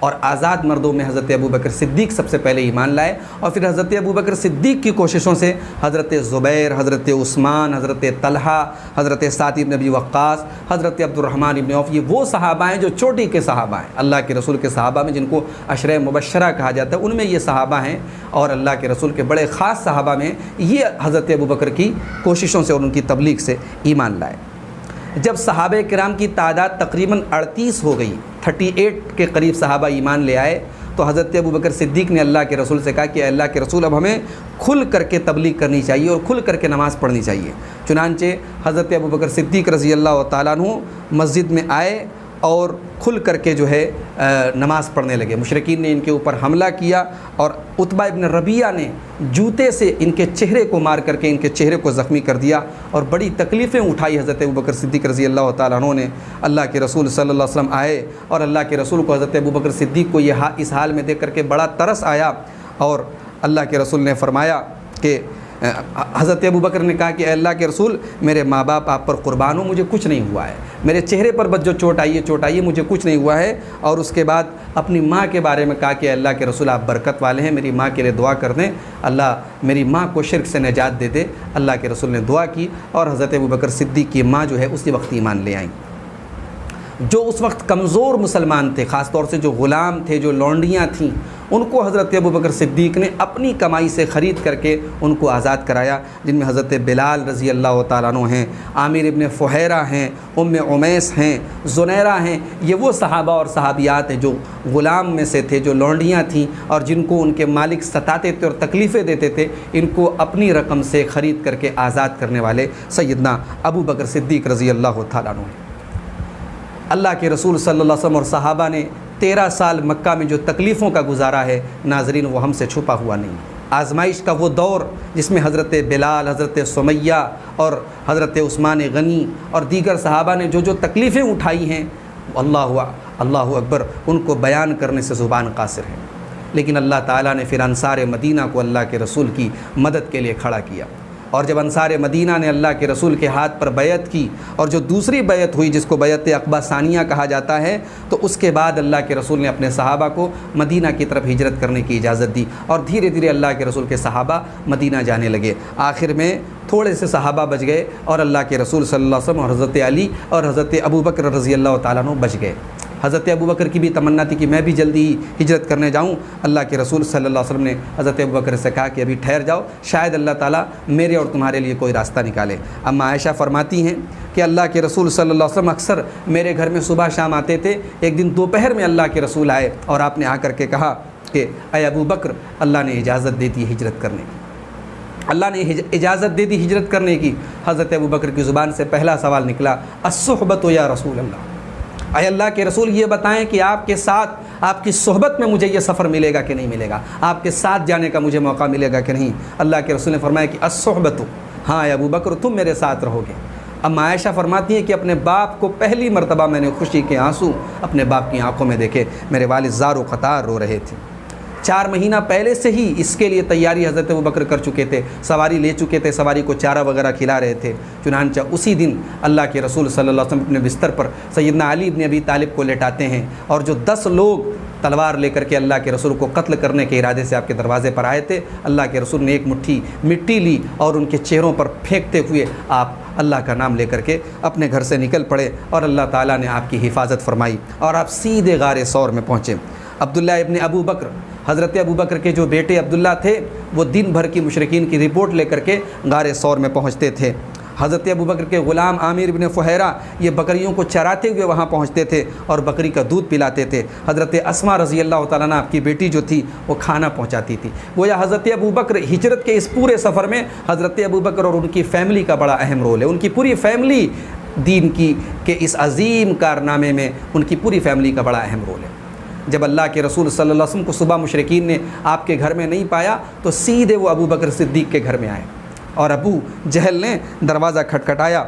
اور آزاد مردوں میں حضرت ابوبکر صدیق سب سے پہلے ایمان لائے، اور پھر حضرت ابوبکر صدیق کی کوششوں سے حضرت زبیر، حضرت عثمان، حضرت طلحہ، حضرت سعد بن ابی وقاص، حضرت عبد الرحمن بن عوف، یہ وہ صحابہ ہیں جو چوٹی کے صحابہ ہیں، اللہ کے رسول کے صحابہ میں جن کو عشرہ مبشرہ کہا جاتا ہے، ان میں یہ صحابہ ہیں، اور اللہ کے رسول کے بڑے خاص صحابہ میں یہ حضرت ابوبکر کی کوششوں سے اور ان کی تبلیغ سے ایمان لائے۔ جب صحابہ کرام کی تعداد تقریباً 38 ہو گئی، 38 کے قریب صحابہ ایمان لے آئے، تو حضرت ابوبکر صدیق نے اللہ کے رسول سے کہا کہ اللہ کے رسول اب ہمیں کھل کر کے تبلیغ کرنی چاہیے اور کھل کر کے نماز پڑھنی چاہیے۔ چنانچہ حضرت ابوبکر صدیق رضی اللہ تعالیٰ عنہ مسجد میں آئے اور کھل کر کے جو ہے نماز پڑھنے لگے۔ مشرکین نے ان کے اوپر حملہ کیا اور عتبہ ابن ربیعہ نے جوتے سے ان کے چہرے کو مار کر کے ان کے چہرے کو زخمی کر دیا، اور بڑی تکلیفیں اٹھائی حضرت ابوبکر صدیق رضی اللہ تعالیٰ عنہ نے۔ اللہ کے رسول صلی اللہ علیہ وسلم آئے، اور اللہ کے رسول کو حضرت ابوبکر صدیق کو یہ اس حال میں دیکھ کر کے بڑا ترس آیا، اور اللہ کے رسول نے فرمایا کہ حضرت ابوبکر نے کہا کہ اے اللہ کے رسول، میرے ماں باپ آپ پر قربان ہوں، مجھے کچھ نہیں ہوا ہے، میرے چہرے پر بس جو چوٹ آئی ہے مجھے کچھ نہیں ہوا ہے۔ اور اس کے بعد اپنی ماں کے بارے میں کہا کہ اے اللہ کے رسول آپ برکت والے ہیں، میری ماں کے لیے دعا کر دیں، اللہ میری ماں کو شرک سے نجات دے دے۔ اللہ کے رسول نے دعا کی، اور حضرت ابوبکر صدیق کی ماں جو ہے اسی وقت ایمان لے آئیں۔ جو اس وقت کمزور مسلمان تھے، خاص طور سے جو غلام تھے، جو لونڈیاں تھیں، ان کو حضرت ابوبکر صدیق نے اپنی کمائی سے خرید کر کے ان کو آزاد کرایا، جن میں حضرت بلال رضی اللہ تعالیٰ عنہ ہیں، عامر ابن فہیرہ ہیں، ام عمیس ہیں، زنیرہ ہیں۔ یہ وہ صحابہ اور صحابیات ہیں جو غلام میں سے تھے، جو لونڈیاں تھیں اور جن کو ان کے مالک ستاتے تھے اور تکلیفیں دیتے تھے، ان کو اپنی رقم سے خرید کر کے آزاد کرنے والے سیدنا ابوبکر صدیق رضی اللہ تعالیٰ عنہ ہیں۔ اللہ کے رسول صلی اللہ علیہ وسلم اور صحابہ نے 13 سال مکہ میں جو تکلیفوں کا گزارا ہے ناظرین، وہ ہم سے چھپا ہوا نہیں۔ آزمائش کا وہ دور جس میں حضرت بلال، حضرت سمیہ اور حضرت عثمان غنی اور دیگر صحابہ نے جو تکلیفیں اٹھائی ہیں، اللہ اکبر، ان کو بیان کرنے سے زبان قاصر ہے۔ لیکن اللہ تعالیٰ نے پھر انصار مدینہ کو اللہ کے رسول کی مدد کے لیے کھڑا کیا، اور جب انصار مدینہ نے اللہ کے رسول کے ہاتھ پر بیعت کی، اور جو دوسری بیعت ہوئی جس کو بیعت عقبہ ثانیہ کہا جاتا ہے، تو اس کے بعد اللہ کے رسول نے اپنے صحابہ کو مدینہ کی طرف ہجرت کرنے کی اجازت دی، اور دھیرے دھیرے اللہ کے رسول کے صحابہ مدینہ جانے لگے۔ آخر میں تھوڑے سے صحابہ بچ گئے، اور اللہ کے رسول صلی اللہ علیہ وسلم اور حضرت علی اور حضرت ابوبکر رضی اللہ تعالیٰ عنہ بچ گئے۔ حضرت ابوبکر کی بھی تمنا تھی کہ میں بھی جلدی ہی ہجرت کرنے جاؤں۔ اللہ کے رسول صلی اللہ علیہ وسلم نے حضرت ابوبکر سے کہا کہ ابھی ٹھہر جاؤ، شاید اللہ تعالیٰ میرے اور تمہارے لیے کوئی راستہ نکالے۔ اما عائشہ فرماتی ہیں کہ اللہ کے رسول صلی اللہ علیہ وسلم اکثر میرے گھر میں صبح شام آتے تھے۔ ایک دن دوپہر میں اللہ کے رسول آئے، اور آپ نے آ کر کے کہا کہ اے ابوبکر، اللہ نے اجازت دے دی ہجرت کرنے کی، اللہ نے اجازت دے دی ہجرت کرنے کی۔ حضرت ابوبکر کی زبان سے پہلا سوال نکلا، الصحبت یا رسول اللہ، اے اللہ کے رسول یہ بتائیں کہ آپ کے ساتھ، آپ کی صحبت میں مجھے یہ سفر ملے گا کہ نہیں ملے گا، آپ کے ساتھ جانے کا مجھے موقع ملے گا کہ نہیں۔ اللہ کے رسول نے فرمایا کہ الصحبت، ہاں اے ابوبکر تم میرے ساتھ رہو گے۔ اب عائشہ فرماتی ہیں کہ اپنے باپ کو پہلی مرتبہ میں نے خوشی کے آنسو اپنے باپ کی آنکھوں میں دیکھے۔ میرے والد زار و قطار رو رہے تھے۔ 4 مہینہ پہلے سے ہی اس کے لیے تیاری حضرت ابوبکر کر چکے تھے، سواری لے چکے تھے، سواری کو چارہ وغیرہ کھلا رہے تھے۔ چنانچہ اسی دن اللہ کے رسول صلی اللہ علیہ وسلم اپنے بستر پر سیدنا علی بن ابی طالب کو لٹاتے ہیں، اور جو 10 لوگ تلوار لے کر کے اللہ کے رسول کو قتل کرنے کے ارادے سے آپ کے دروازے پر آئے تھے، اللہ کے رسول نے ایک مٹھی مٹی لی اور ان کے چہروں پر پھینکتے ہوئے آپ اللہ کا نام لے کر کے اپنے گھر سے نکل پڑے، اور اللہ تعالیٰ نے آپ کی حفاظت فرمائی، اور آپ سیدھے غار ثور میں پہنچے۔ عبداللہ ابن ابو بکر، حضرت ابو بکر کے جو بیٹے عبداللہ تھے، وہ دن بھر کی مشرکین کی رپورٹ لے کر کے غار ثور میں پہنچتے تھے۔ حضرت ابو بکر کے غلام عامر بن فہیرہ یہ بکریوں کو چراتے ہوئے وہاں پہنچتے تھے اور بکری کا دودھ پلاتے تھے۔ حضرت اسماء رضی اللہ تعالیٰ عنہ آپ کی بیٹی جو تھی وہ کھانا پہنچاتی تھی۔ گویا حضرت ابو بکر ہجرت کے اس پورے سفر میں حضرت ابو بکر اور ان کی فیملی کا بڑا اہم رول ہے۔ ان کی پوری فیملی دین کی کے اس عظیم کارنامے میں ان کی پوری فیملی کا بڑا اہم رول ہے۔ جب اللہ کے رسول صلی اللہ علیہ وسلم کو صبح مشرکین نے آپ کے گھر میں نہیں پایا تو سیدھے وہ ابو بکر صدیق کے گھر میں آئے، اور ابو جہل نے دروازہ کھٹکھٹایا،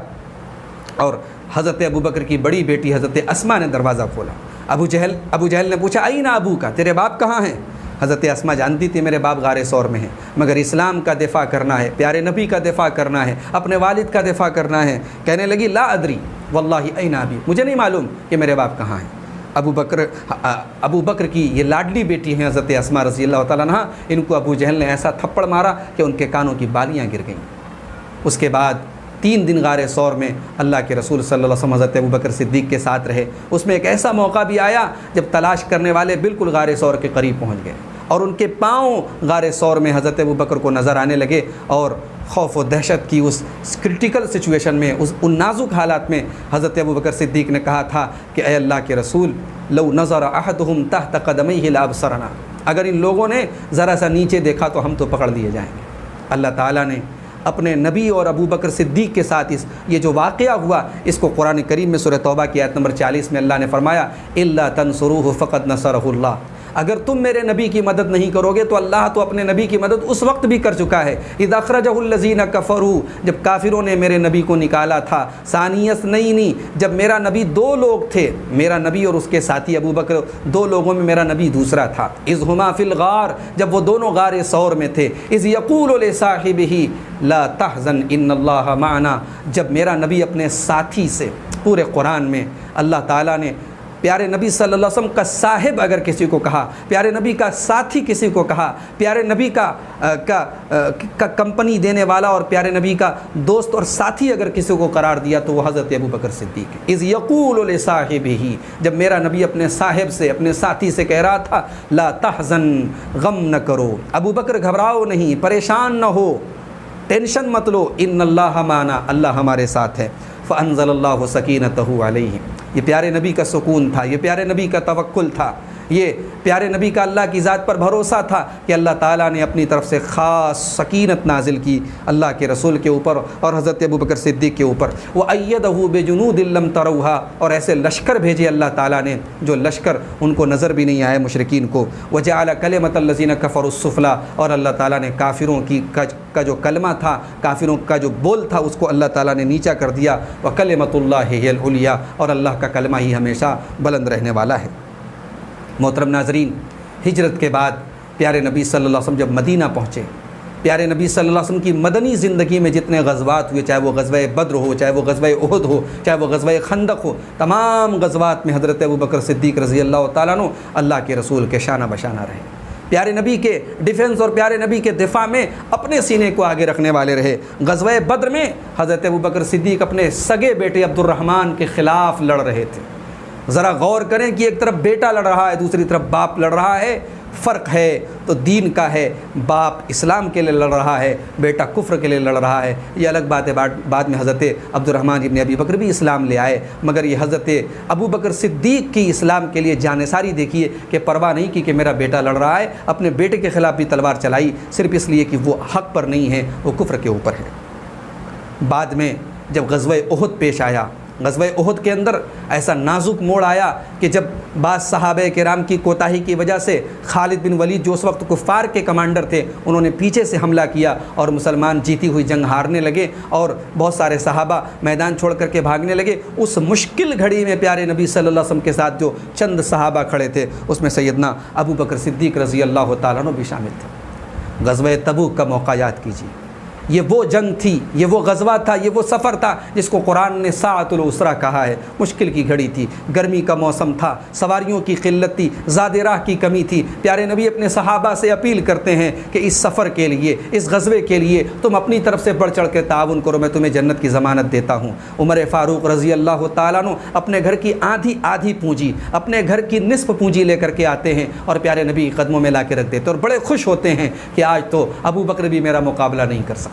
اور حضرت ابو بکر کی بڑی بیٹی حضرت اسماء نے دروازہ کھولا۔ ابو جہل نے پوچھا این ابو کا، تیرے باپ کہاں ہیں؟ حضرت اسماء جانتی تھی میرے باپ غار ثور میں ہیں، مگر اسلام کا دفاع کرنا ہے، پیارے نبی کا دفاع کرنا ہے، اپنے والد کا دفاع کرنا ہے۔ کہنے لگی لا ادری واللہ این ابی، مجھے نہیں معلوم کہ میرے باپ کہاں ہیں۔ ابو بکر کی یہ لاڈلی بیٹی ہیں حضرت اسماء رضی اللہ تعالیٰ عنہا، ان کو ابو جہل نے ایسا تھپڑ مارا کہ ان کے کانوں کی بالیاں گر گئیں۔ اس کے بعد 3 دن غار ثور میں اللہ کے رسول صلی اللہ علیہ وسلم حضرت ابو بکر صدیق کے ساتھ رہے۔ اس میں ایک ایسا موقع بھی آیا جب تلاش کرنے والے بالکل غار ثور کے قریب پہنچ گئے اور ان کے پاؤں غار ثور میں حضرت ابو بکر کو نظر آنے لگے، اور خوف و دہشت کی اس کرٹیکل سچویشن میں، ان نازک حالات میں حضرت ابو بکر صدیق نے کہا تھا کہ اے اللہ کے رسول، لو نظر احدہم تحت قدمیہ لابصرنا، اگر ان لوگوں نے ذرا سا نیچے دیکھا تو ہم تو پکڑ لیے جائیں گے۔ اللہ تعالیٰ نے اپنے نبی اور ابو بکر صدیق کے ساتھ یہ جو واقعہ ہوا، اس کو قرآن کریم میں سورہ توبہ کی آیت نمبر 40 میں اللہ نے فرمایا الا تنصروہ فقد نصرہ اللہ، اگر تم میرے نبی کی مدد نہیں کرو گے تو اللہ تو اپنے نبی کی مدد اس وقت بھی کر چکا ہے، اذ اخرجہ الذین کفروا، جب کافروں نے میرے نبی کو نکالا تھا، ثانی اثنین، جب میرا نبی 2 لوگ تھے، میرا نبی اور اس کے ساتھی ابو بکر، 2 لوگوں میں میرا نبی دوسرا تھا، اذ ہما فی الغار، جب وہ دونوں غار ثور میں تھے، اذ یقول لصاحبہ لا تحزن ان اللہ معنا، جب میرا نبی اپنے ساتھی سے، پورے قرآن میں اللہ تعالیٰ نے پیارے نبی صلی اللہ علیہ وسلم کا صاحب اگر کسی کو کہا، پیارے نبی کا ساتھی کسی کو کہا، پیارے نبی کا کمپنی دینے والا اور پیارے نبی کا دوست اور ساتھی اگر کسی کو قرار دیا تو وہ حضرت ابو بکر صدیق ہے۔ اذ یقول لصاحبہ، جب میرا نبی اپنے صاحب سے، اپنے ساتھی سے کہہ رہا تھا لا تحزن، غم نہ کرو، ابو بکر گھبراؤ نہیں، پریشان نہ ہو، ٹینشن مت لو، ان اللہ معنا، اللہ ہمارے ساتھ ہے، فانزل اللہ سکینتہ علیہ، یہ پیارے نبی کا سکون تھا، یہ پیارے نبی کا توکل تھا، یہ پیارے نبی کا اللہ کی ذات پر بھروسہ تھا کہ اللہ تعالیٰ نے اپنی طرف سے خاص سکینت نازل کی اللہ کے رسول کے اوپر اور حضرت ابو بکر صدیق کے اوپر۔ وَأَيَّدَهُ بِجُنُودٍ لَّمْ تَرَوْهَا، اور ایسے لشکر بھیجے اللہ تعالیٰ نے جو لشکر ان کو نظر بھی نہیں آئے مشرکین کو۔ وَجَعَلَ كَلِمَةَ الَّذِينَ كَفَرُوا السُّفْلَىٰ، اور اللہ تعالیٰ نے کافروں کا جو کلمہ تھا، کافروں کا جو بول تھا، اس کو اللہ تعالیٰ نے نیچا کر دیا۔ وَكَلِمَةُ اللَّهِ هِيَ الْعُلْيَا، اور اللہ کا کلمہ ہی ہمیشہ بلند رہنے والا ہے۔ محترم ناظرین، ہجرت کے بعد پیارے نبی صلی اللہ علیہ وسلم جب مدینہ پہنچے، پیارے نبی صلی اللہ علیہ وسلم کی مدنی زندگی میں جتنے غزوات ہوئے، چاہے وہ غزوہ بدر ہو، چاہے وہ غزوہ احد ہو، چاہے وہ غزوہ خندق ہو، تمام غزوات میں حضرت ابو بکر صدیق رضی اللہ تعالیٰ عنہ اللہ کے رسول کے شانہ بشانہ رہے، پیارے نبی کے ڈیفنس اور پیارے نبی کے دفاع میں اپنے سینے کو آگے رکھنے والے رہے۔ غزوہ بدر میں حضرت ابو بکر صدیق اپنے سگے بیٹے عبد الرحمن کے خلاف لڑ رہے تھے۔ ذرا غور کریں کہ ایک طرف بیٹا لڑ رہا ہے، دوسری طرف باپ لڑ رہا ہے، فرق ہے تو دین کا ہے، باپ اسلام کے لیے لڑ رہا ہے، بیٹا کفر کے لیے لڑ رہا ہے، یہ الگ بات ہے۔ بعد میں حضرت عبد الرحمن ابن ابی بکر بھی اسلام لے آئے، مگر یہ حضرت ابو بکر صدیق کی اسلام کے لیے جانثاری دیکھیے کہ پرواہ نہیں کی کہ میرا بیٹا لڑ رہا ہے، اپنے بیٹے کے خلاف بھی تلوار چلائی، صرف اس لیے کہ وہ حق پر نہیں ہے، وہ کفر کے اوپر ہے۔ بعد میں جب غزوہ احد پیش آیا، غزوہ احد کے اندر ایسا نازک موڑ آیا کہ جب بعض صحابہ کرام کی کوتاہی کی وجہ سے خالد بن ولید جو اس وقت کفار کے کمانڈر تھے، انہوں نے پیچھے سے حملہ کیا اور مسلمان جیتی ہوئی جنگ ہارنے لگے اور بہت سارے صحابہ میدان چھوڑ کر کے بھاگنے لگے۔ اس مشکل گھڑی میں پیارے نبی صلی اللہ علیہ وسلم کے ساتھ جو چند صحابہ کھڑے تھے، اس میں سیدنا ابو بکر صدیق رضی اللہ تعالیٰ عنہ بھی شامل تھے۔ غزوہ تبوک کا موقع یاد کیجیے، یہ وہ جنگ تھی، یہ وہ غزوہ تھا، یہ وہ سفر تھا جس کو قرآن نے ساعۃ العسرہ کہا ہے۔ مشکل کی گھڑی تھی، گرمی کا موسم تھا، سواریوں کی قلت تھی، زاد راہ کی کمی تھی۔ پیارے نبی اپنے صحابہ سے اپیل کرتے ہیں کہ اس سفر کے لیے، اس غزوے کے لیے تم اپنی طرف سے بڑھ چڑھ کے تعاون کرو، میں تمہیں جنت کی ضمانت دیتا ہوں۔ عمر فاروق رضی اللہ تعالیٰ عنہ اپنے گھر کی آدھی پونجی، اپنے گھر کی نصف پونجی لے کر کے آتے ہیں اور پیارے نبی کے قدموں میں لا کے رکھ دیتے اور بڑے خوش ہوتے ہیں کہ آج تو ابو بکر بھی میرا مقابلہ نہیں کر سکتے،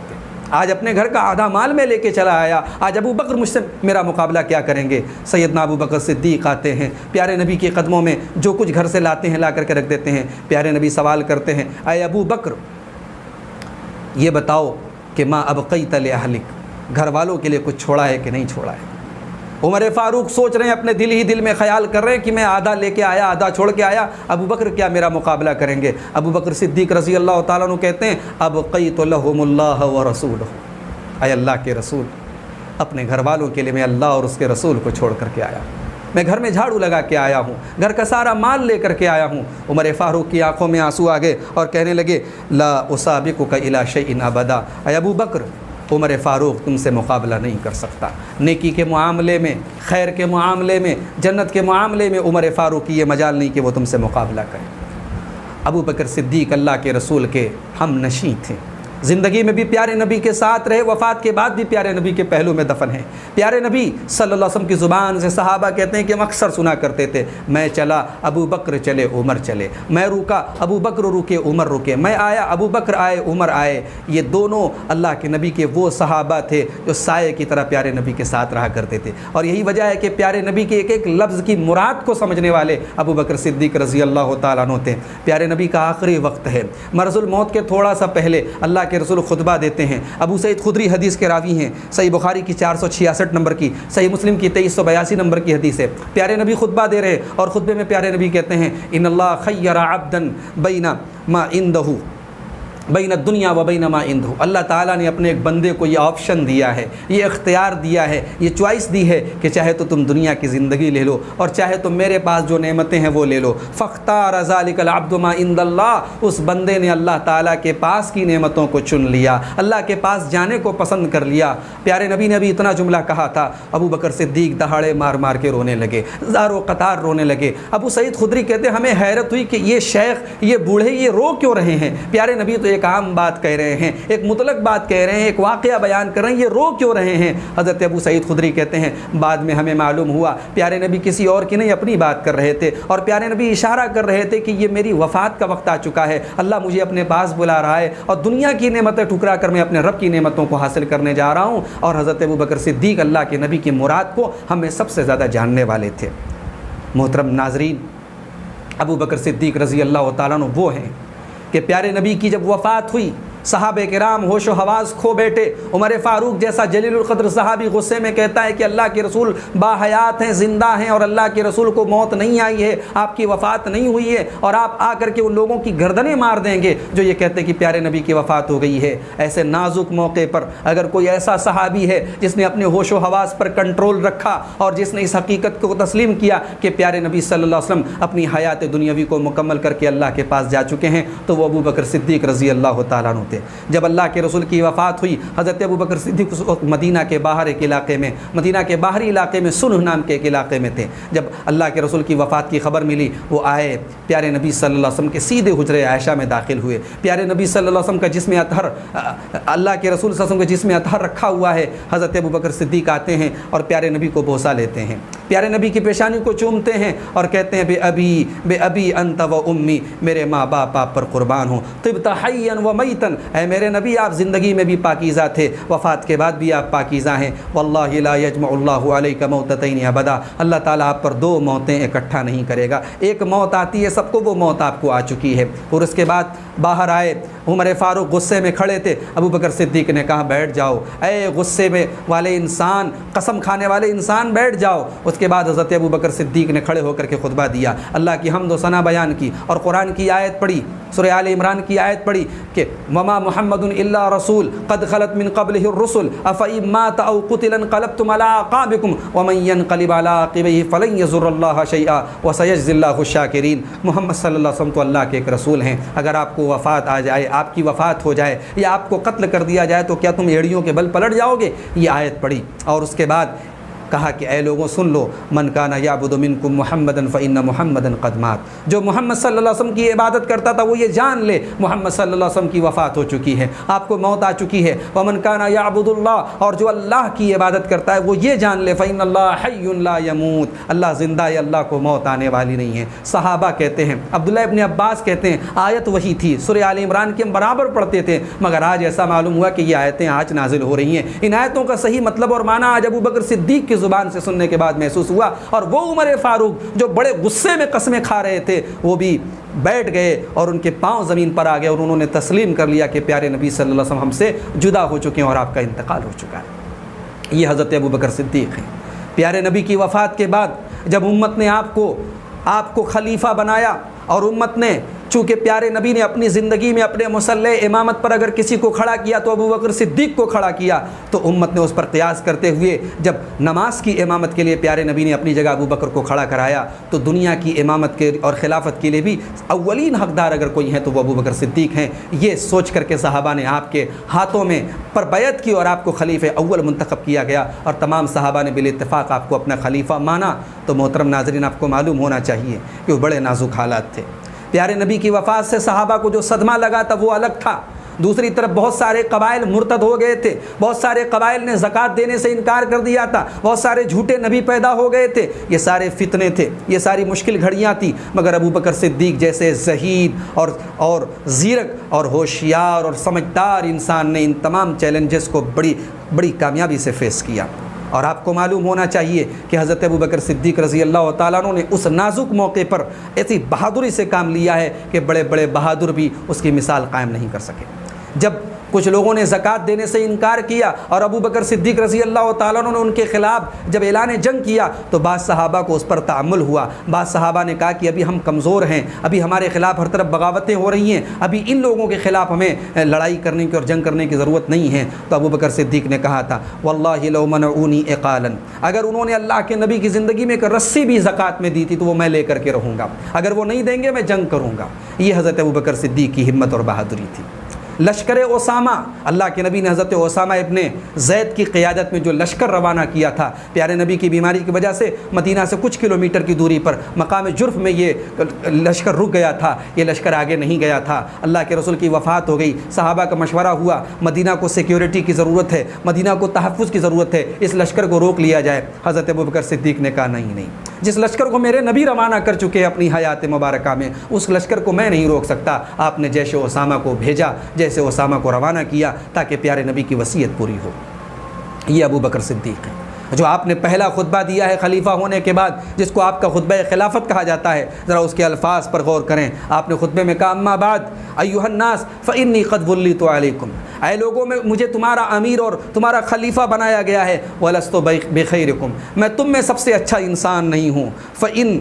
آج اپنے گھر کا آدھا مال میں لے کے چلا آیا، آج ابو بکر مجھ سے میرا مقابلہ کیا کریں گے۔ سیدنا ابو بکر صدیق آتے ہیں، پیارے نبی کے قدموں میں جو کچھ گھر سے لاتے ہیں لا کر کے رکھ دیتے ہیں۔ پیارے نبی سوال کرتے ہیں، اے ابو بکر یہ بتاؤ کہ ما ابقیت لأہلک، گھر والوں کے لیے کچھ چھوڑا ہے کہ نہیں چھوڑا ہے؟ عمر فاروق سوچ رہے ہیں، اپنے دل میں خیال کر رہے ہیں کہ میں آدھا لے کے آیا، آدھا چھوڑ کے آیا، ابو بکر کیا میرا مقابلہ کریں گے؟ ابو بکر صدیق رضی اللہ تعالیٰ عنہ کہتے ہیں، ابقیت لہم اللہ ورسولہ، اے اللہ کے رسول، اپنے گھر والوں کے لیے میں اللہ اور اس کے رسول کو چھوڑ کر کے آیا، میں گھر میں جھاڑو لگا کے آیا ہوں، گھر کا سارا مال لے کر کے آیا ہوں۔ عمر فاروق کی آنکھوں میں آنسو آ گئے اور کہنے لگے، لا اسابقک الی شیء ابدا، اے ابو بکر عمر فاروق تم سے مقابلہ نہیں کر سکتا۔ نیکی کے معاملے میں، خیر کے معاملے میں، جنت کے معاملے میں عمر فاروق کی یہ مجال نہیں کہ وہ تم سے مقابلہ کرے۔ ابو بکر صدیق اللہ کے رسول کے ہم نشیں تھے، زندگی میں بھی پیارے نبی کے ساتھ رہے، وفات کے بعد بھی پیارے نبی کے پہلو میں دفن ہیں۔ پیارے نبی صلی اللہ علیہ وسلم کی زبان سے صحابہ کہتے ہیں کہ ہم اکثر سنا کرتے تھے، میں چلا ابو بکر چلے عمر چلے، میں رکا ابو بکر رکے عمر رکے، میں آیا ابو بکر آئے عمر آئے۔ یہ دونوں اللہ کے نبی کے وہ صحابہ تھے جو سائے کی طرح پیارے نبی کے ساتھ رہا کرتے تھے، اور یہی وجہ ہے کہ پیارے نبی کے ایک ایک لفظ کی مراد کو سمجھنے والے ابو بکر صدیق رضی اللہ تعالیٰ عنہ تھے۔ پیارے نبی کا آخری وقت ہے، مرض الموت کے تھوڑا سا پہلے اللہ کے رسول خطبہ دیتے ہیں۔ ابو سعید خدری حدیث کے راوی ہیں، صحیح بخاری کی 466 نمبر کی، صحیح مسلم کی 2382 نمبر کی حدیث ہے۔ پیارے نبی خطبہ دے رہے اور خطبے میں پیارے نبی کہتے ہیں ان اللہ خیر عبدا بین ما عنده بین الدنیا و بین ما عنده، اللہ تعالیٰ نے اپنے ایک بندے کو یہ آپشن دیا ہے، یہ اختیار دیا ہے، یہ چوائس دی ہے کہ چاہے تو تم دنیا کی زندگی لے لو اور چاہے تو میرے پاس جو نعمتیں ہیں وہ لے لو۔ فاختار ذلک العبد ما عند اللہ، اس بندے نے اللہ تعالیٰ کے پاس کی نعمتوں کو چن لیا، اللہ کے پاس جانے کو پسند کر لیا۔ پیارے نبی نے ابھی اتنا جملہ کہا تھا، ابو بکر صدیق دہاڑے مار مار کے رونے لگے، زارو قطار رونے لگے۔ ابو سعید خدری کہتے ہیں ہمیں حیرت ہوئی کہ یہ شیخ، یہ بوڑھے، یہ رو کیوں رہے ہیں؟ پیارے نبی تو ایک عام بات کہہ رہے ہیں، ایک مطلق بات کہہ رہے ہیں، ایک واقعہ بیان کر رہے ہیں، یہ رو کیوں رہے ہیں؟ حضرت ابو سعید خدری کہتے ہیں بعد میں ہمیں معلوم ہوا پیارے نبی کسی اور کی نہیں اپنی بات کر رہے تھے، اور پیارے نبی اشارہ کر رہے تھے کہ یہ میری وفات کا وقت آ چکا ہے، اللہ مجھے اپنے پاس بلا رہا ہے اور دنیا کی نعمتیں ٹھکرا کر میں اپنے رب کی نعمتوں کو حاصل کرنے جا رہا ہوں۔ اور حضرت ابو بکر صدیق اللہ کے نبی کی مراد کو ہمیں سب سے زیادہ جاننے والے تھے۔ محترم ناظرین، ابو بکر صدیق رضی اللہ تعالیٰ عنہ وہ ہیں کہ پیارے نبی کی جب وفات ہوئی صحابہ کرام ہوش و حواس کھو بیٹھے۔ عمر فاروق جیسا جلیل القدر صحابی غصے میں کہتا ہے کہ اللہ کے رسول باحیات ہیں، زندہ ہیں، اور اللہ کے رسول کو موت نہیں آئی ہے، آپ کی وفات نہیں ہوئی ہے، اور آپ آ کر کے ان لوگوں کی گردنیں مار دیں گے جو یہ کہتے ہیں کہ پیارے نبی کی وفات ہو گئی ہے۔ ایسے نازک موقع پر اگر کوئی ایسا صحابی ہے جس نے اپنے ہوش و حواس پر کنٹرول رکھا اور جس نے اس حقیقت کو تسلیم کیا کہ پیارے نبی صلی اللہ علیہ وسلم اپنی حیات دنیاوی کو مکمل کر کے اللہ کے پاس جا چکے ہیں، تو وہ ابو بکر صدیق رضی اللہ تعالیٰ عنہ تھے۔ جب اللہ کے رسول کی وفات ہوئی، حضرت ابو بکر صدیق اس وقت مدینہ کے باہر ایک علاقے میں، مدینہ کے باہری علاقے میں سنہ نام کے ایک علاقے میں تھے۔ جب اللہ کے رسول کی وفات کی خبر ملی، وہ آئے پیارے نبی صلی اللہ علیہ وسلم کے سیدھے حجرے عائشہ میں داخل ہوئے۔ پیارے نبی صلی اللہ علیہ وسلم کا جسم اطہر، اللہ کے رسول صلی اللہ علیہ وسلم کا جسم اطہر رکھا ہوا ہے۔ حضرت ابو بکر صدیق آتے ہیں اور پیارے نبی کو بوسہ لیتے ہیں، پیارے نبی کی پیشانی کو چومتے ہیں اور کہتے ہیں بے ابی انت و امی، میرے ماں باپ آپ پر قربان ہوں، طبت حیا و میتا، اے میرے نبی آپ زندگی میں بھی پاکیزہ تھے، وفات کے بعد بھی آپ پاکیزہ ہیں۔ واللہ لا یجمع اللہ علیک موتتین ابدا، اللہ تعالیٰ آپ پر دو موتیں اکٹھا نہیں کرے گا، ایک موت آتی ہے سب کو، وہ موت آپ کو آ چکی ہے۔ اور اس کے بعد باہر آئے، عمر فاروق غصے میں کھڑے تھے، ابو بکر صدیق نے کہا بیٹھ جاؤ، اے غصے میں والے انسان، قسم کھانے والے انسان بیٹھ جاؤ۔ اس کے بعد حضرت ابو بکر صدیق نے کھڑے ہو کر کے خطبہ دیا، اللہ کی حمد و ثنا بیان کی اور قرآن کی آیت پڑھی، سورہ آل عمران کی آیت پڑھی کہ وما محمد الا رسول قد خلت من قبلہ الرسل افإن مات او قتل انقلبتم على اعقابکم ومن ينقلب على عقبیہ فلن یضر اللہ شیئا وسیجزی اللہ الشاکرین۔ محمد صلی اللہ علیہ وسلم تو اللہ کے ایک رسول ہیں، اگر آپ کو وفات آ جائے، آپ کی وفات ہو جائے یا آپ کو قتل کر دیا جائے تو کیا تم ایڑیوں کے بل پلٹ جاؤ گے؟ یہ آیت پڑھی اور اس کے بعد کہا کہ اے لوگوں سن لو، من کان یعبد منکم محمدا فإن محمدا قد مات، جو محمد صلی اللہ علیہ وسلم کی عبادت کرتا تھا وہ یہ جان لے محمد صلی اللہ علیہ وسلم کی وفات ہو چکی ہے، آپ کو موت آ چکی ہے۔ ومن کان یعبد اللہ، اور جو اللہ کی عبادت کرتا ہے وہ یہ جان لے فإن اللہ حی لا یموت، اللہ زندہ ہے، اللہ کو موت آنے والی نہیں ہے۔ صحابہ کہتے ہیں، عبداللہ ابن عباس کہتے ہیں آیت وہی تھی، سورہ آل عمران کی ہم برابر پڑھتے تھے، مگر آج ایسا معلوم ہوا کہ یہ آیتیں آج نازل ہو رہی ہیں۔ ان آیتوں کا صحیح مطلب اور معنی آج ابو بکر صدیق کی زبان سے سننے کے بعد محسوس ہوا، اور وہ عمر فاروق جو بڑے غصے میں قسمیں کھا رہے تھے وہ بھی بیٹھ گئے اور ان کے پاؤں زمین پر آ گئے اور انہوں نے تسلیم کر لیا کہ پیارے نبی صلی اللہ علیہ وسلم ہم سے جدا ہو چکے ہیں اور آپ کا انتقال ہو چکا ہے۔ یہ حضرت ابو بکر صدیق ہیں۔ پیارے نبی کی وفات کے بعد جب امت نے آپ کو خلیفہ بنایا اور امت نے چونکہ پیارے نبی نے اپنی زندگی میں اپنے مصلح امامت پر اگر کسی کو کھڑا کیا تو ابو بکر صدیق کو کھڑا کیا، تو امت نے اس پر قیاس کرتے ہوئے جب نماز کی امامت کے لیے پیارے نبی نے اپنی جگہ ابو بکر کو کھڑا کرایا، تو دنیا کی امامت کے اور خلافت کے لیے بھی اولین حقدار اگر کوئی ہیں تو وہ ابو بکر صدیق ہیں۔ یہ سوچ کر کے صحابہ نے آپ کے ہاتھوں میں پر بیعت کی اور آپ کو خلیفہ اول منتخب کیا گیا، اور تمام صحابہ نے بالاتفاق آپ کو اپنا خلیفہ مانا۔ تو محترم ناظرین، آپ کو معلوم ہونا چاہیے کہ وہ بڑے نازک حالات تھے۔ پیارے نبی کی وفات سے صحابہ کو جو صدمہ لگا تھا وہ الگ تھا، دوسری طرف بہت سارے قبائل مرتد ہو گئے تھے، بہت سارے قبائل نے زکوٰۃ دینے سے انکار کر دیا تھا، بہت سارے جھوٹے نبی پیدا ہو گئے تھے، یہ سارے فتنے تھے، یہ ساری مشکل گھڑیاں تھیں، مگر ابو بکر صدیق جیسے ذہین اور زیرک اور ہوشیار اور سمجھدار انسان نے ان تمام چیلنجز کو بڑی کامیابی سے فیس کیا۔ اور آپ کو معلوم ہونا چاہیے کہ حضرت ابو بکر صدیق رضی اللہ تعالیٰ عنہ نے اس نازک موقع پر ایسی بہادری سے کام لیا ہے کہ بڑے بڑے بہادر بھی اس کی مثال قائم نہیں کر سکے۔ جب کچھ لوگوں نے زکوٰۃ دینے سے انکار کیا اور ابو بکر صدیق رضی اللہ تعالیٰ عنہ نے ان کے خلاف جب اعلان جنگ کیا، تو بعض صحابہ کو اس پر تأمل ہوا، بعض صحابہ نے کہا کہ ابھی ہم کمزور ہیں، ابھی ہمارے خلاف ہر طرف بغاوتیں ہو رہی ہیں، ابھی ان لوگوں کے خلاف ہمیں لڑائی کرنے کی اور جنگ کرنے کی ضرورت نہیں ہے۔ تو ابو بکر صدیق نے کہا تھا، واللہ لو منعونی اقالا، اگر انہوں نے اللہ کے نبی کی زندگی میں ایک رسی بھی زکوٰۃ میں دی تھی تو وہ میں لے کر کے رہوں گا، اگر وہ نہیں دیں گے میں جنگ کروں گا۔ یہ حضرت ابو بکر صدیق کی ہمت اور بہادری تھی۔ لشکر اسامہ، اللہ کے نبی نے حضرت اسامہ ابن زید کی قیادت میں جو لشکر روانہ کیا تھا، پیارے نبی کی بیماری کی وجہ سے مدینہ سے کچھ کلومیٹر کی دوری پر مقام جرف میں یہ لشکر رک گیا تھا، یہ لشکر آگے نہیں گیا تھا۔ اللہ کے رسول کی وفات ہو گئی، صحابہ کا مشورہ ہوا، مدینہ کو سیکیورٹی کی ضرورت ہے، مدینہ کو تحفظ کی ضرورت ہے، اس لشکر کو روک لیا جائے۔ حضرت ابوبکر صدیق نے کہا نہیں، جس لشکر کو میرے نبی روانہ کر چکے اپنی حیات مبارکہ میں، اس لشکر کو میں نہیں روک سکتا۔ آپ نے جیش اسامہ کو بھیجا، جیسے اسامہ کو روانہ کیا تاکہ پیارے نبی کی وصیت پوری ہو۔ یہ ابو بکر صدیق ہے جو آپ نے پہلا خطبہ دیا ہے خلیفہ ہونے کے بعد، جس کو آپ کا خطبہ خلافت کہا جاتا ہے۔ ذرا اس کے الفاظ پر غور کریں۔ آپ نے خطبے میں کہا، اما بعد ایھا الناس فانی قد ولیت علیکم، اے لوگوں میں مجھے تمہارا امیر اور تمہارا خلیفہ بنایا گیا ہے۔ ولست بخیرکم، میں تم میں سب سے اچھا انسان نہیں ہوں۔ فان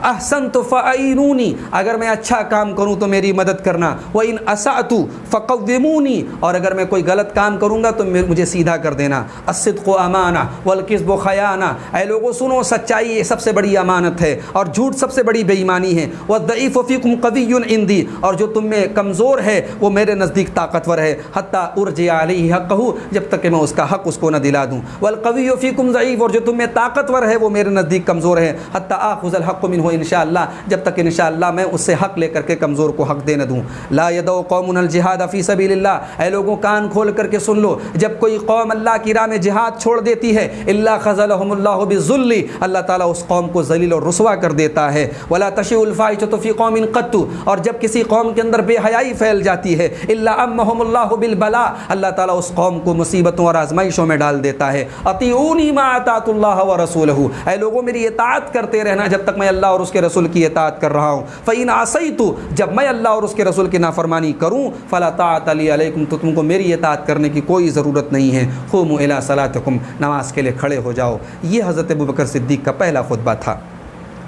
احسنت فاعینونی، اگر میں اچھا کام کروں تو میری مدد کرنا۔ وان اسأت فقومونی، اور اگر میں کوئی غلط کام کروں گا تو مجھے سیدھا کر دینا۔ الصدق امانہ والکذب خیانہ، اے لوگوں سنو، سچائی یہ سب سے بڑی امانت ہے اور جھوٹ سب سے بڑی بے ایمانی ہے۔ والضعیف فیکم قوی عندی، اور جو تم میں کمزور ہے وہ میرے نزدیک طاقتور ہے۔ حتی ارجع علیہ حقہ، جب تک کہ میں اس کا حق اس کو نہ دلا دوں۔ والقوی فیکم ضعیف، اور جو تم میں طاقتور ہے وہ میرے نزدیک کمزور ہے۔ حتی آخذ الحق منہ انشاءاللہ، جب تک انشاءاللہ میں اس سے حق لے کر کے کمزور کو حق دے نہ دوں۔ لا یدع قوم الجہاد فی سبیل اللہ، اے لوگوں کان کھول کر کے سن لو، جب کوئی قوم اللہ کی راہ میں جہاد چھوڑ دیتی ہے، الا خذلہم اللہ بالذل، اللہ تعالیٰ اس قوم کو ذلیل اور رسوا کر دیتا ہے۔ ولا تشیع الفاحشۃ فی قوم قط، اور جب کسی قوم کے اندر بے حیائی پھیل جاتی ہے، الا امہم اللہ بالبلاء، اللہ تعالیٰ اس قوم کو مصیبتوں اور آزمائشوں میں ڈال دیتا ہے۔ اطیعونی ما اطاعت اللہ ورسولہ، اے لوگوں میری اطاعت کرتے رہنا جب تک میں اللہ اور اس کے رسول کی اطاعت کر رہا ہوں۔ فإن عصیت، جب میں اللہ اور اس کے رسول کی نافرمانی کروں، فلا طاعت لی علیکم، تو تم کو میری اطاعت کرنے کی کوئی ضرورت نہیں ہے۔ قوموا الی صلاتکم، نماز کے لیے کھڑے ہو جاؤ۔ یہ حضرت ابوبکر صدیق کا پہلا خطبہ تھا۔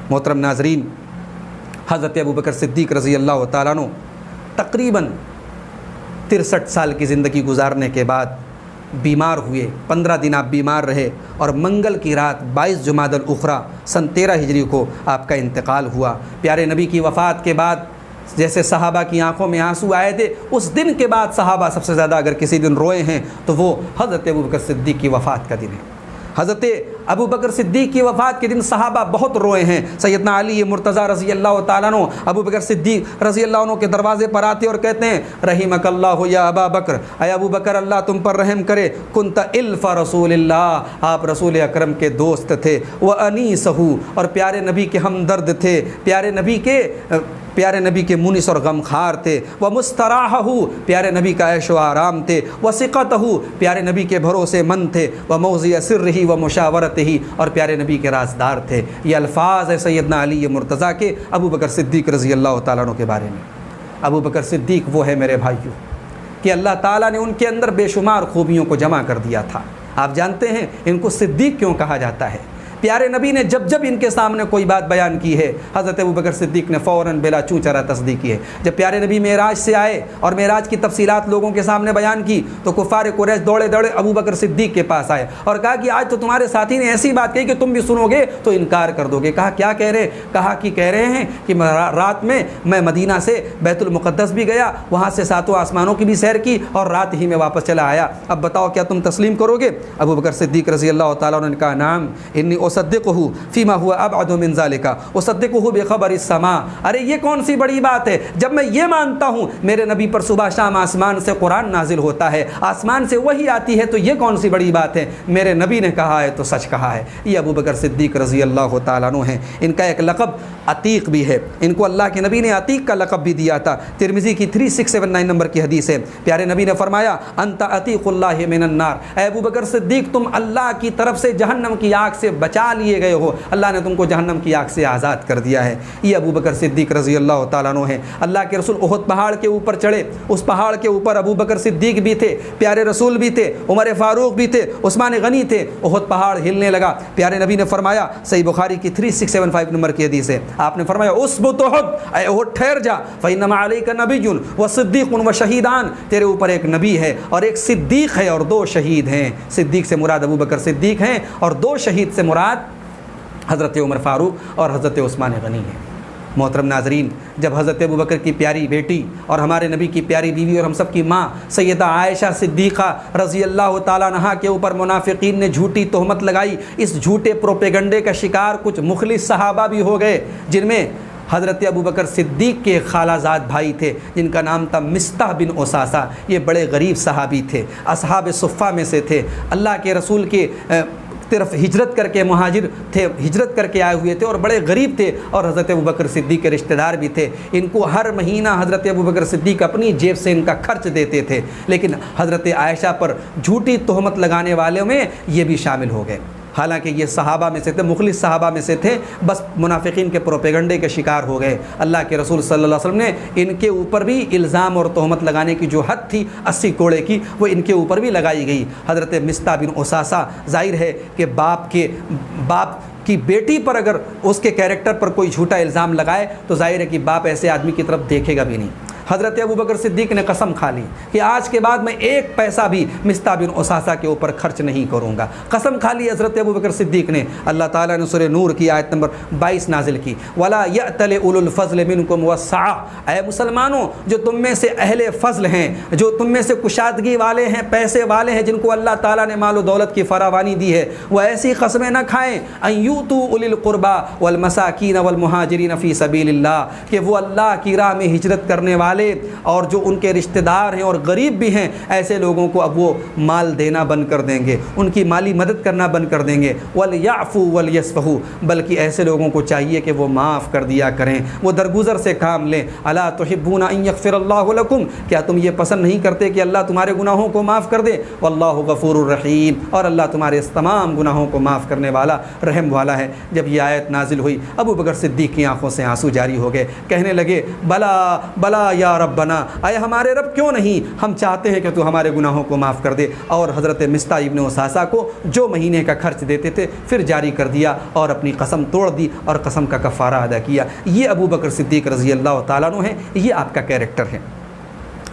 محترم ناظرین، حضرت ابوبکر صدیق رضی اللہ تعالیٰ عنہ تقریباً 63 سال کی زندگی گزارنے کے بعد بیمار ہوئے۔ 15 دن آپ بیمار رہے اور منگل کی رات 22 جمادی الاخری سن 13 ہجری کو آپ کا انتقال ہوا۔ پیارے نبی کی وفات کے بعد جیسے صحابہ کی آنکھوں میں آنسو آئے تھے، اس دن کے بعد صحابہ سب سے زیادہ اگر کسی دن روئے ہیں تو وہ حضرت ابوبکر صدیق کی وفات کا دن ہے۔ حضرت ابو بکر صدیق کی وفات کے دن صحابہ بہت روئے ہیں۔ سیدنا علی مرتضیٰ رضی اللہ تعالیٰ عنہ ابو بکر صدیق رضی اللہ عنہ کے دروازے پر آتے اور کہتے ہیں، رحمک اللہ یا ابا بکر، اے ابو بکر اللہ تم پر رحم کرے، کنت الف رسول اللہ، آپ رسول اکرم کے دوست تھے، وانیسہ، اور پیارے نبی کے ہمدرد تھے، پیارے نبی کے مونس اور غمخوار تھے، ومستراحہ، پیارے نبی کا عیش و آرام تھے، وثقتہ، پیارے نبی کے بھروسے مند تھے، وموضع سرہ ومشاورتہ، اور پیارے نبی کے رازدار تھے۔ یہ الفاظ ہے سیدنا علی مرتضیٰ کے ابو بکر صدیق رضی اللہ تعالیٰ عنہ کے بارے میں۔ ابو بکر صدیق وہ ہے میرے بھائیوں کہ اللہ تعالیٰ نے ان کے اندر بے شمار خوبیوں کو جمع کر دیا تھا۔ آپ جانتے ہیں ان کو صدیق کیوں کہا جاتا ہے؟ پیارے نبی نے جب جب ان کے سامنے کوئی بات بیان کی ہے حضرت ابوبکر صدیق نے فوراً بلا چوں چرا تصدیق کی ہے۔ جب پیارے نبی معراج سے آئے اور معراج کی تفصیلات لوگوں کے سامنے بیان کی تو کفار قریش دوڑے دوڑے ابوبکر صدیق کے پاس آئے اور کہا کہ آج تو تمہارے ساتھی نے ایسی بات کہی کہ تم بھی سنو گے تو انکار کر دو گے۔ کہا کیا کہہ رہے؟ کہا کہ کہہ رہے ہیں کہ رات میں مدینہ سے بیت المقدس بھی گیا، وہاں سے ساتوں آسمانوں کی بھی سیر کی اور رات ہی میں واپس چلا آیا، اب بتاؤ کیا تم تسلیم کرو گے؟ ابوبکر صدیق رضی اللہ تعالیٰ عنہ نے کہا نعم انی اصدقہ فیما ہوا ابعد من ذالک اصدقہ بخبر السماء۔ ارے یہ کون سی بڑی بات ہے؟ جب میں یہ مانتا ہوں میرے نبی پر صبح شام آسمان سے قرآن نازل ہوتا ہے، آسمان سے وہی آتی ہے، تو یہ کون سی بڑی بات ہے؟ میرے نبی نے کہا ہے تو سچ کہا ہے۔ یہ ابوبکر صدیق رضی اللہ تعالیٰ عنہ ہیں۔ ان کا ایک لقب عتیق بھی ہے، ان کو اللہ کے نبی نے عتیق کا لقب بھی دیا تھا۔ ترمذی کی 3679 نمبر کی حدیث ہے، پیارے نبی نے فرمایا انت عتیق اللہ من النار، اے ابوبکر صدیق تم اللہ کی طرف سے جہنم کی آگ سے بچا لیے گئے ہو، اللہ نے تم کو جہنم کی آگ سے آزاد کر دیا ہے۔ یہ ابوبکر صدیق رضی اللہ تعالیٰ عنہ ہیں۔ اللہ کے رسول احد پہاڑ کے اوپر چڑھے، اس پہاڑ کے اوپر ابوبکر صدیق بھی تھے، پیارے رسول بھی تھے، عمر فاروق بھی تھے، عثمان غنی تھے۔ احد پہاڑ ہلنے لگا، پیارے نبی نے فرمایا، صحیح بخاری کی 3675 نمبر کی حدیث ہے، آپ نے فرمایا اسبت احد، اے احد ٹھہر جا، فإنما علیک نبی وصدیق وشہیدان، تیرے اوپر ایک نبی ہے اور ایک صدیق ہے اور دو شہید ہیں۔ صدیق سے مراد ابوبکر صدیق ہیں اور دو شہید سے مراد حضرت عمر فاروق اور حضرت عثمان غنی ہیں۔ محترم ناظرین، جب حضرت ابوبکر کی پیاری بیٹی اور ہمارے نبی کی پیاری بیوی اور ہم سب کی ماں سیدہ عائشہ صدیقہ رضی اللہ تعالیٰ عنہا کے اوپر منافقین نے جھوٹی تہمت لگائی، اس جھوٹے پروپیگنڈے کا شکار کچھ مخلص صحابہ بھی ہو گئے، جن میں حضرت ابوبکر صدیق کے خالہ زاد بھائی تھے جن کا نام تھا مصطح بن اساسہ۔ یہ بڑے غریب صحابی تھے، اصحاب صفہ میں سے تھے، اللہ کے رسول کے طرف ہجرت کر کے مہاجر تھے، ہجرت کر کے آئے ہوئے تھے اور بڑے غریب تھے اور حضرت ابوبکر صدیق کے رشتہ دار بھی تھے۔ ان کو ہر مہینہ حضرت ابوبکر صدیق اپنی جیب سے ان کا خرچ دیتے تھے، لیکن حضرت عائشہ پر جھوٹی تہمت لگانے والوں میں یہ بھی شامل ہو گئے، حالانکہ یہ صحابہ میں سے تھے، مخلص صحابہ میں سے تھے، بس منافقین کے پروپیگنڈے کے شکار ہو گئے۔ اللہ کے رسول صلی اللہ علیہ وسلم نے ان کے اوپر بھی الزام اور تہمت لگانے کی جو حد تھی 80 کوڑے کی، وہ ان کے اوپر بھی لگائی گئی۔ حضرت مصطح بن اساسہ، ظاہر ہے کہ باپ کی بیٹی پر اگر اس کے کیریکٹر پر کوئی جھوٹا الزام لگائے تو ظاہر ہے کہ باپ ایسے آدمی کی طرف دیکھے گا بھی نہیں۔ حضرت ابوبکر صدیق نے قسم کھا لی کہ آج کے بعد میں ایک پیسہ بھی مصطح بن اساسہ کے اوپر خرچ نہیں کروں گا، قسم کھا لی حضرت ابوبکر صدیق نے۔ اللہ تعالیٰ نے سورہ نور کی آیت نمبر 22 نازل کی، وَلَا يَأْتَلِ أُولُو الْفَضْلِ مِنْكُمْ وَالسَّعَةِ، اے مسلمانوں جو تم میں سے اہل فضل ہیں، جو تم میں سے کشادگی والے ہیں، پیسے والے ہیں، جن کو اللہ تعالیٰ نے مال و دولت کی فراوانی دی ہے، وہ ایسی قسمیں نہ کھائیں أَن يُؤْتُوا أُولِي الْقُرْبَى وَالْمَسَاكِينَ وَالْمُهَاجِرِينَ فِي سَبِيلِ اللَّهِ، کہ وہ اللہ کی راہ میں ہجرت کرنے والے اور جو ان کے رشتہ دار ہیں اور غریب بھی ہیں، ایسے لوگوں کو اب وہ مال دینا بند کر دیں گے، ان کی مالی مدد کرنا بند کر دیں گے۔ وَلْيَعْفُوا وَلْيَصْفَحُوا، بلکہ ایسے لوگوں کو چاہیے کہ وہ معاف کر دیا کریں، وہ درگزر سے کام لیں۔ أَلَا تُحِبُّونَ أَن يَغْفِرَ اللَّهُ لَكُمْ، کیا تم یہ پسند نہیں کرتے کہ اللہ تمہارے گناہوں کو معاف کر دے؟ وَاللَّهُ غَفُورٌ رَحِيمٌ، اور اللہ تمہارے اس تمام گناہوں کو معاف کرنے والا، رحم والا ہے۔ جب یہ آیت نازل ہوئی ابوبکر صدیق کی آنکھوں سے آنسو جاری ہو گئے، کہنے لگے بلا بلا یا ربنا، اے ہمارے رب کیوں نہیں، ہم چاہتے ہیں کہ تو ہمارے گناہوں کو معاف کر دے۔ اور حضرت مصطح ابن اساسہ کو جو مہینے کا خرچ دیتے تھے پھر جاری کر دیا اور اپنی قسم توڑ دی اور قسم کا کفارہ ادا کیا۔ یہ ابوبکر صدیق رضی اللہ تعالیٰ عنہ ہیں، یہ آپ کا کیریکٹر ہے۔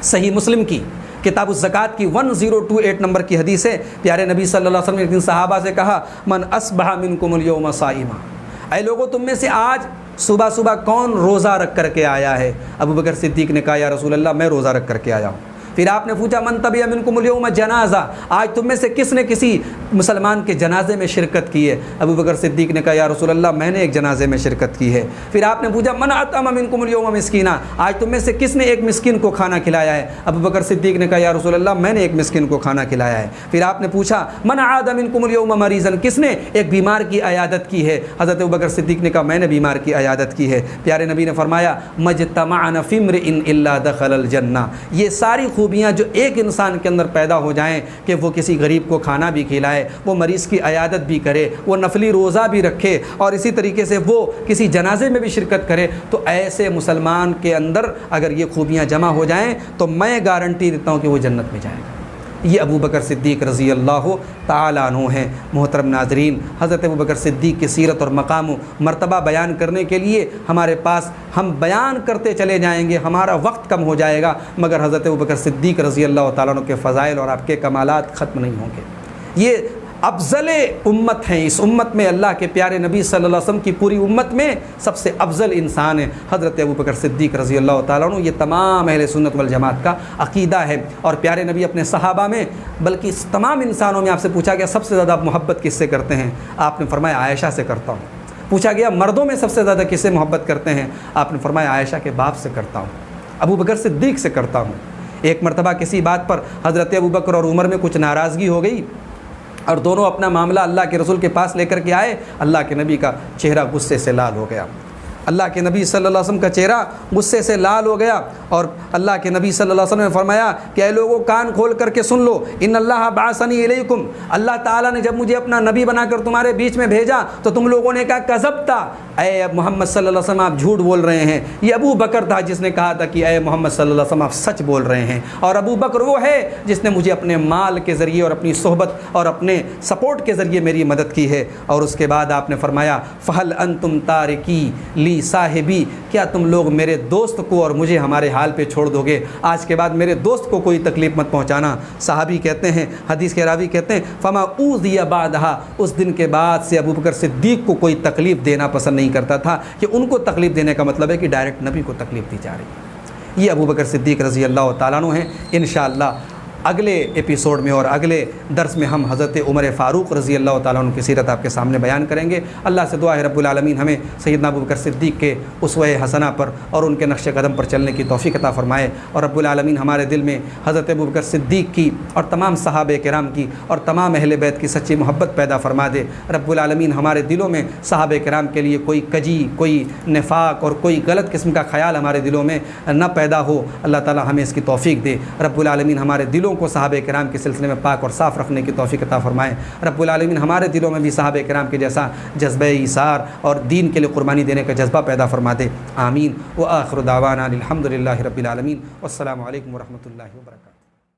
صحیح مسلم کی کتاب الزکوٰۃ کی 1028 نمبر کی حدیث ہے، پیارے نبی صلی اللہ علیہ وسلم نے ایک دن صحابہ سے کہا من اصبح منکم اليوم صائما، اے لوگوں تم میں سے آج صبح صبح کون روزہ رکھ کر کے آیا ہے؟ ابوبکر صدیق نے کہا یا رسول اللہ میں روزہ رکھ کر کے آیا ہوں۔ پھر آپ نے پوچھا من تبع منکم اليوم جنازہ، آج تم میں سے کس نے کسی مسلمان کے جنازے میں شرکت کی ہے؟ ابوبکر صدیق نے کہا یا رسول اللہ میں نے ایک جنازے میں شرکت کی ہے۔ پھر آپ نے پوچھا من اطعم منکم اليوم مسکینا، آج تم میں سے کس نے ایک مسکین کو کھانا کھلایا ہے؟ ابوبکر صدیق نے کہا یا رسول اللہ میں نے ایک مسکین کو کھانا کھلایا ہے۔ پھر آپ نے پوچھا من عاد منکم اليوم مریضا، کس نے ایک بیمار کی عیادت کی ہے؟ حضرت ابوبکر صدیق نے کہا میں نے بیمار کی عیادت کی ہے۔ پیارے نبی نے فرمایا مجتمعنا فی امرئ الا دخل الجنہ، یہ ساری خوبیاں جو ایک انسان کے اندر پیدا ہو جائیں کہ وہ کسی غریب کو کھانا بھی کھلائے، وہ مریض کی عیادت بھی کرے، وہ نفلی روزہ بھی رکھے اور اسی طریقے سے وہ کسی جنازے میں بھی شرکت کرے، تو ایسے مسلمان کے اندر اگر یہ خوبیاں جمع ہو جائیں تو میں گارنٹی دیتا ہوں کہ وہ جنت میں جائے گا۔ یہ ابو بکر صدیق رضی اللہ تعالیٰ عنہ ہیں۔ محترم ناظرین، حضرت ابو بکر صدیق کی سیرت اور مقام و مرتبہ بیان کرنے کے لیے ہمارے پاس ہم بیان کرتے چلے جائیں گے، ہمارا وقت کم ہو جائے گا، مگر حضرت ابو بکر صدیق رضی اللہ تعالیٰ عنہ کے فضائل اور آپ کے کمالات ختم نہیں ہوں گے۔ یہ افضل امت ہیں، اس امت میں اللہ کے پیارے نبی صلی اللہ علیہ وسلم کی پوری امت میں سب سے افضل انسان ہے حضرت ابو بکر صدیق رضی اللہ تعالیٰ عنہ۔ یہ تمام اہل سنت والجماعت کا عقیدہ ہے۔ اور پیارے نبی اپنے صحابہ میں بلکہ تمام انسانوں میں آپ سے پوچھا گیا سب سے زیادہ آپ محبت کس سے کرتے ہیں؟ آپ نے فرمایا عائشہ سے کرتا ہوں۔ پوچھا گیا مردوں میں سب سے زیادہ کس سے محبت کرتے ہیں؟ آپ نے فرمایا عائشہ کے باپ سے کرتا ہوں، ابو بکر صدیق سے کرتا ہوں۔ ایک مرتبہ کسی بات پر حضرت ابو بکر اور عمر میں کچھ ناراضگی ہو گئی اور دونوں اپنا معاملہ اللہ کے رسول کے پاس لے کر کے آئے۔ اللہ کے نبی کا چہرہ غصے سے لال ہو گیا، اللہ کے نبی صلی اللہ علیہ وسلم کا چہرہ غصے سے لال ہو گیا، اور اللہ کے نبی صلی اللہ علیہ وسلم نے فرمایا کہ اے لوگوں کان کھول کر کے سن لو، ان اللہ بعثنی الیکم، اللہ تعالیٰ نے جب مجھے اپنا نبی بنا کر تمہارے بیچ میں بھیجا تو تم لوگوں نے کہا کذبتا، اے محمد صلی اللہ علیہ وسلم آپ جھوٹ بول رہے ہیں۔ یہ ابو بکر تھا جس نے کہا تھا کہ اے محمد صلی اللہ علیہ وسلم آپ سچ بول رہے ہیں، اور ابو بکر وہ ہے جس نے مجھے اپنے مال کے ذریعے اور اپنی صحبت اور اپنے سپورٹ کے ذریعے میری مدد کی ہے۔ اور اس کے بعد آپ نے فرمایا فہل انتم تارکی لی صاحبی، کیا تم لوگ میرے دوست کو اور مجھے ہمارے حال پہ چھوڑ دو گے؟ آج کے بعد میرے دوست کو کوئی تکلیف مت پہنچانا۔ صحابی کہتے ہیں، حدیث کے راوی کہتے ہیں فما اوذی بعدھا، اس دن کے بعد سے ابو بکر صدیق کو کوئی تکلیف دینا پسند نہیں کرتا تھا، کہ ان کو تکلیف دینے کا مطلب ہے کہ ڈائریکٹ نبی کو تکلیف دی جا رہی ہے۔ یہ ابو بکر صدیق رضی اللہ تعالیٰ عنہ ہیں۔ انشاءاللہ اگلے ایپیسوڈ میں اور اگلے درس میں ہم حضرت عمر فاروق رضی اللہ تعالیٰ عنہ کی سیرت آپ کے سامنے بیان کریں گے۔ اللہ سے دعا ہے رب العالمین ہمیں سیدنا ابو بکر صدیق کے اسوہ حسنہ پر اور ان کے نقش قدم پر چلنے کی توفیق عطا فرمائے، اور رب العالمین ہمارے دل میں حضرت ابو بکر صدیق کی اور تمام صحابہ کرام کی اور تمام اہل بیت کی سچی محبت پیدا فرما دے۔ رب العالمین ہمارے دلوں میں صحابہ کرام کے لیے کوئی کجی، کوئی نفاق اور کوئی غلط قسم کا خیال ہمارے دلوں میں نہ پیدا ہو۔ اللہ تعالیٰ ہمیں اس کی توفیق دے۔ رب العالمین ہمارے دلوں کو صحابہ کرام کے سلسلے میں پاک اور صاف رکھنے کی توفیق عطا فرمائے۔ رب العالمین ہمارے دلوں میں بھی صحابہ کرام کے جیسا جذبہ ایثار اور دین کے لیے قربانی دینے کا جذبہ پیدا فرما دے، آمین۔ وآخر دعوانا الحمد للہ رب العالمین، والسلام علیکم ورحمۃ اللہ وبرکاتہ۔